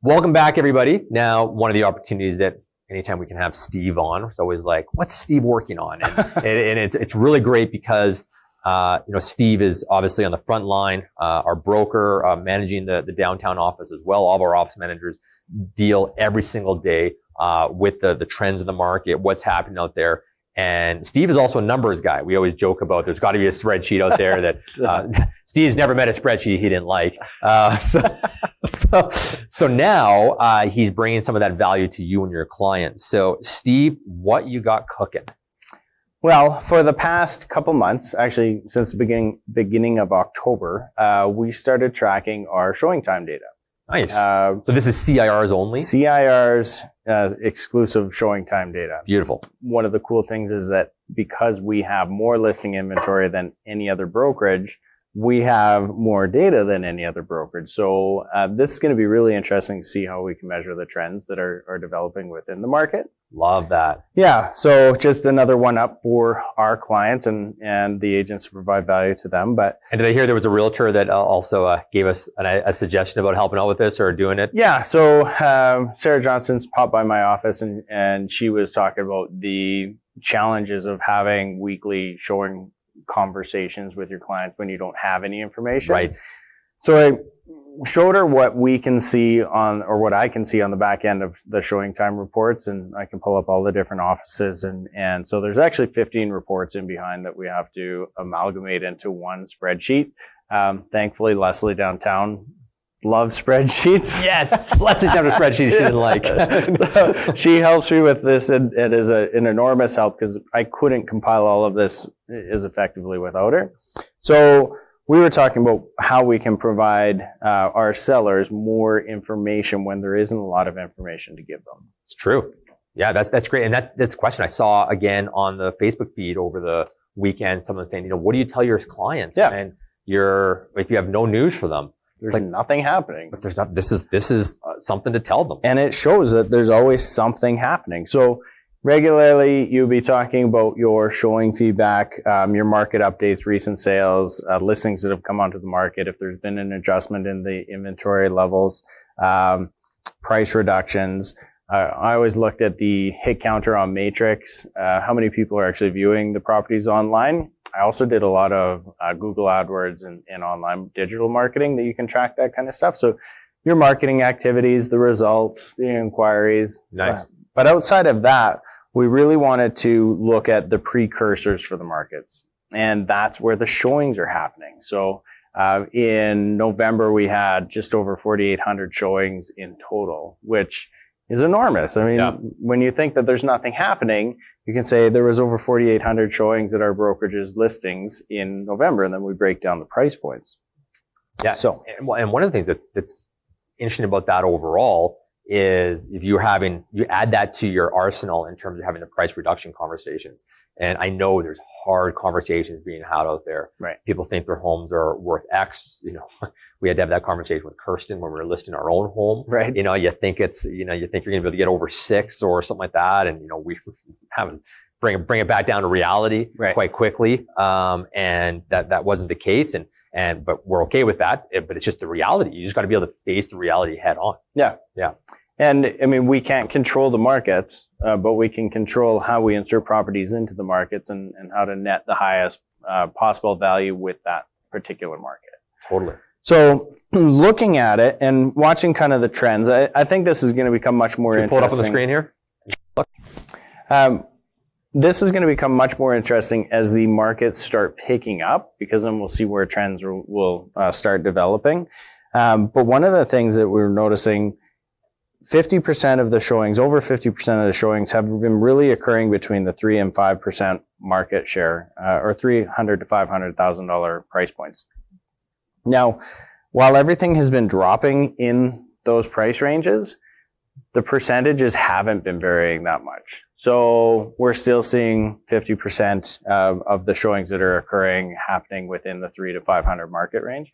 Welcome back, everybody. Now, one of the opportunities that anytime we can have Steve on, it's always like, what's Steve working on? And it's really great because, Steve is obviously on the front line, our broker, managing the downtown office as well. All of our office managers deal every single day, with the trends in the market, what's happening out there. And Steve is also a numbers guy. We always joke about there's got to be a spreadsheet out there that Steve's never met a spreadsheet he didn't like. So now he's bringing some of that value to you and your clients. So Steve, what you got cooking? Well, for the past couple months, actually since the beginning of October, we started tracking our showing time data. Nice. So this is CIR's only? CIR's exclusive showing time data. Beautiful. One of the cool things is that because we have more listing inventory than any other brokerage, we have more data than any other brokerage. So this is going to be really interesting to see how we can measure the trends that are developing within the market. Love that. Yeah. So just another one up for our clients and the agents to provide value to them. And did I hear there was a realtor that also gave us a suggestion about helping out with this or doing it? Yeah. So Sarah Johnson's popped by my office and she was talking about the challenges of having weekly showing conversations with your clients when you don't have any information. Right. So I showed her what we can see or what I can see on the back end of the showing time reports, and I can pull up all the different offices. And so there's actually 15 reports in behind that we have to amalgamate into one spreadsheet. Thankfully, Leslie downtown loves spreadsheets. Yes, Leslie's never a spreadsheet she didn't like. So she helps me with this, and it is an enormous help because I couldn't compile all of this as effectively without her. So we were talking about how we can provide our sellers more information when there isn't a lot of information to give them. It's true. Yeah, that's great. And that's a question I saw again on the Facebook feed over the weekend. Someone saying, what do you tell your clients? Yeah. And if you have no news for them? There's like nothing happening. But there's not. This is something to tell them. And it shows that there's always something happening. So regularly, you'll be talking about your showing feedback, your market updates, recent sales, listings that have come onto the market, if there's been an adjustment in the inventory levels, price reductions. I always looked at the hit counter on Matrix, how many people are actually viewing the properties online. I also did a lot of Google AdWords and online digital marketing that you can track that kind of stuff. So your marketing activities, the results, the inquiries. Nice. But outside of that, we really wanted to look at the precursors for the markets. And that's where the showings are happening. So in November, we had just over 4,800 showings in total, which is enormous. I mean, When you think that there's nothing happening, you can say there was over 4,800 showings at our brokerage's listings in November, and then we break down the price points. Yeah. So, and one of the things that's interesting about that overall is if you add that to your arsenal in terms of having the price reduction conversations. And I know there's hard conversations being had out there. Right. People think their homes are worth X. We had to have that conversation with Kirsten when we were listing our own home. Right. You think you're going to be able to get over 6 or something like that. And, we have to bring it back down to reality quite quickly. And that wasn't the case. But we're okay with that. But it's just the reality. You just got to be able to face the reality head on. Yeah. Yeah. And I mean, we can't control the markets, but we can control how we insert properties into the markets and how to net the highest possible value with that particular market. Totally. So looking at it and watching kind of the trends, I think this is going to become much more interesting. Pull it up on the screen here. This is going to become much more interesting as the markets start picking up, because then we'll see where trends will start developing. But one of the things that we're noticing, 50% of the showings, over 50% of the showings have been really occurring between the 3 and 5% market share, or $300,000 to $500,000 price points. Now, while everything has been dropping in those price ranges, the percentages haven't been varying that much. So we're still seeing 50% of the showings that are occurring happening within the 3 to 500 market range.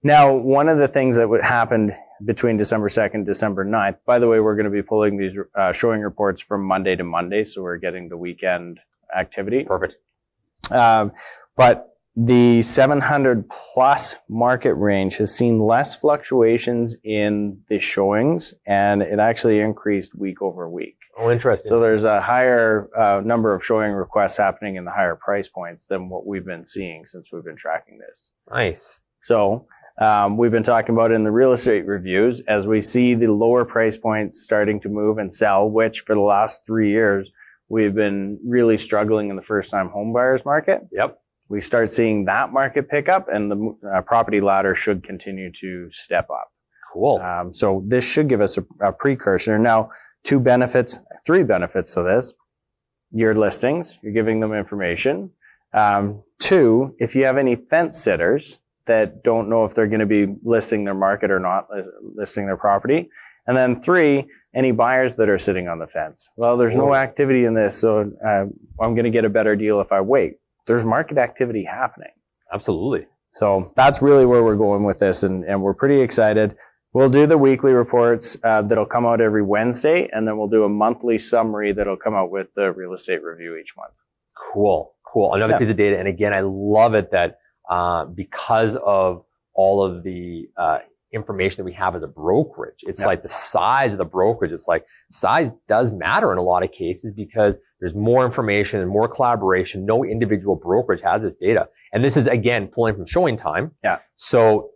Now, one of the things that happened between December 2nd, December 9th, by the way, we're going to be pulling these showing reports from Monday to Monday, so we're getting the weekend activity. Perfect. But the 700 plus market range has seen less fluctuations in the showings, and it actually increased week over week. Oh, interesting. So there's a higher number of showing requests happening in the higher price points than what we've been seeing since we've been tracking this. Nice. So we've been talking about in the real estate reviews, as we see the lower price points starting to move and sell, which for the last 3 years, we've been really struggling in the first-time home buyers market. Yep. We start seeing that market pick up, and the property ladder should continue to step up. Cool. So this should give us a precursor. Now, three benefits to this. Your listings, you're giving them information. 2, if you have any fence sitters that don't know if they're going to be listing their market or not listing their property. And then 3, any buyers that are sitting on the fence. Well, there's no activity in this, so I'm going to get a better deal if I wait. There's market activity happening. Absolutely. So that's really where we're going with this, and we're pretty excited. We'll do the weekly reports that'll come out every Wednesday, and then we'll do a monthly summary that'll come out with the real estate review each month. Cool. Another piece of data. And again, I love it that because of all of the information that we have as a brokerage, it's like the size of the brokerage. It's like size does matter in a lot of cases because there's more information and more collaboration. No individual brokerage has this data. And this is, again, pulling from showing time. Yeah. So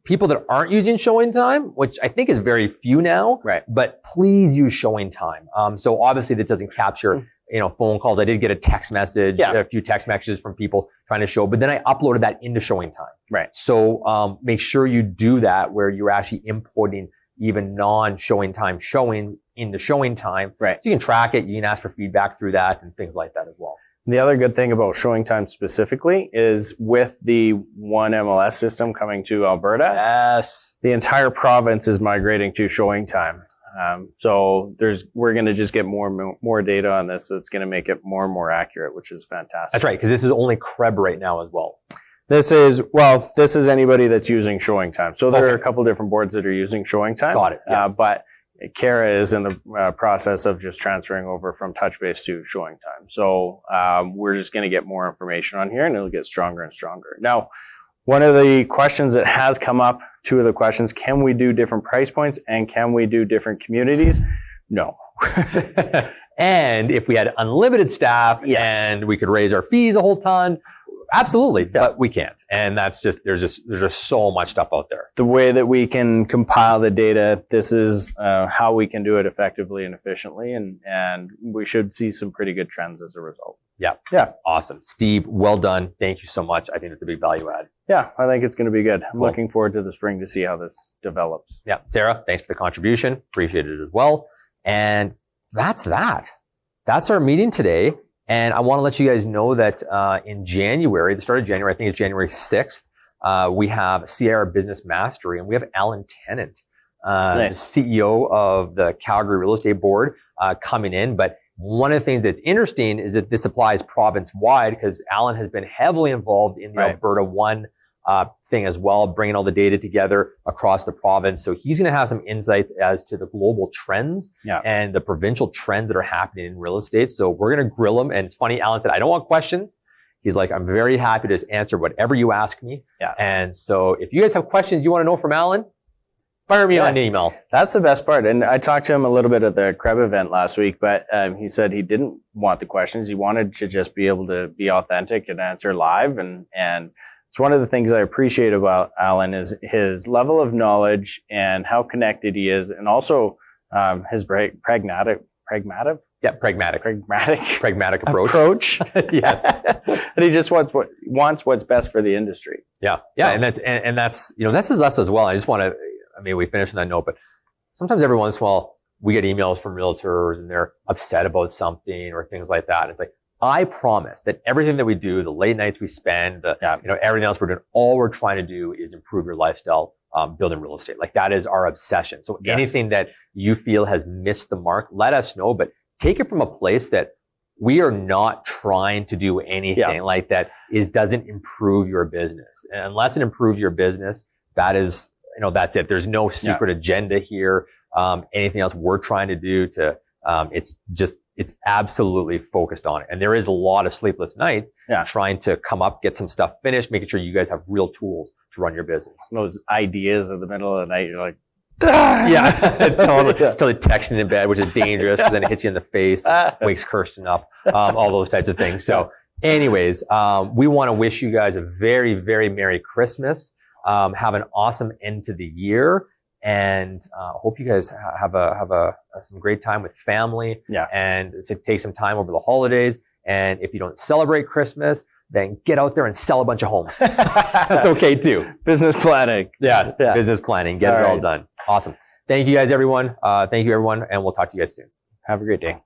people that aren't using showing time, which I think is very few now, right? But please use showing time. So obviously this doesn't capture, phone calls. I did get a text message, a few text messages from people trying to show, but then I uploaded that into showing time. Right. So make sure you do that where you're actually importing even non-showing time showings into showing time. Right. So you can track it. You can ask for feedback through that and things like that as well. The other good thing about showing time specifically is with the one MLS system coming to Alberta, the entire province is migrating to showing time. So we're going to just get more data on this. So it's going to make it more and more accurate, which is fantastic. That's right. Because this is only CREB right now as well. This is anybody that's using showing time. So there are a couple different boards that are using showing time. Got it. Yes. But Kara is in the process of just transferring over from TouchBase to showing time. So we're just going to get more information on here, and it'll get stronger and stronger. Now, one of the questions that has come up, 2 of the questions, can we do different price points and can we do different communities? No. And if we had unlimited staff and we could raise our fees a whole ton, absolutely, but we can't. And that's just, there's just so much stuff out there. The way that we can compile the data, this is how we can do it effectively and efficiently. And we should see some pretty good trends as a result. Yeah. Awesome. Steve, well done. Thank you so much. I think it's a big value add. Yeah, I think it's going to be good. I'm looking forward to the spring to see how this develops. Yeah. Sarah, thanks for the contribution. Appreciate it as well. And that's that. That's our meeting today. And I want to let you guys know that in January, the start of January, I think it's January 6th, we have CIR Business Mastery, and we have Alan Tennant, the CEO of the Calgary Real Estate Board, coming in. But one of the things that's interesting is that this applies province-wide because Alan has been heavily involved in the Alberta One thing as well, bringing all the data together across the province. So he's going to have some insights as to the global trends and the provincial trends that are happening in real estate. So we're going to grill him. And it's funny, Alan said, I don't want questions. He's like, I'm very happy to answer whatever you ask me. Yeah. And so if you guys have questions you want to know from Alan, fire me on an email. That's the best part. And I talked to him a little bit at the CREB event last week, but he said he didn't want the questions. He wanted to just be able to be authentic and answer live. And it's one of the things I appreciate about Alan is his level of knowledge and how connected he is, and also his pragmatic approach. Yes. And he just wants what's best for the industry. Yeah. Yeah. So. And that's, this is us as well. I just want to, we finished on that note, but sometimes every once in a while we get emails from realtors and they're upset about something or things like that. It's like, I promise that everything that we do, the late nights we spend, everything else we're doing, all we're trying to do is improve your lifestyle, building real estate. Like that is our obsession. So anything that you feel has missed the mark, let us know, but take it from a place that we are not trying to do anything like that doesn't improve your business. And unless it improves your business, that is, that's it. There's no secret agenda here. Anything else we're trying to do it's it's absolutely focused on it. And there is a lot of sleepless nights trying to come up, get some stuff finished, making sure you guys have real tools to run your business. Those ideas in the middle of the night, you're like, yeah, totally texting in bed, which is dangerous because then it hits you in the face, wakes Kirsten up, all those types of things. So anyways, we want to wish you guys a very, very Merry Christmas. Have an awesome end to the year, and hope you guys have some great time with family. And take some time over the holidays. And if you don't celebrate Christmas, then get out there and sell a bunch of homes. That's okay too. Business planning. Yes, business planning. Get it all done. Awesome. Thank you guys, everyone. And we'll talk to you guys soon. Have a great day.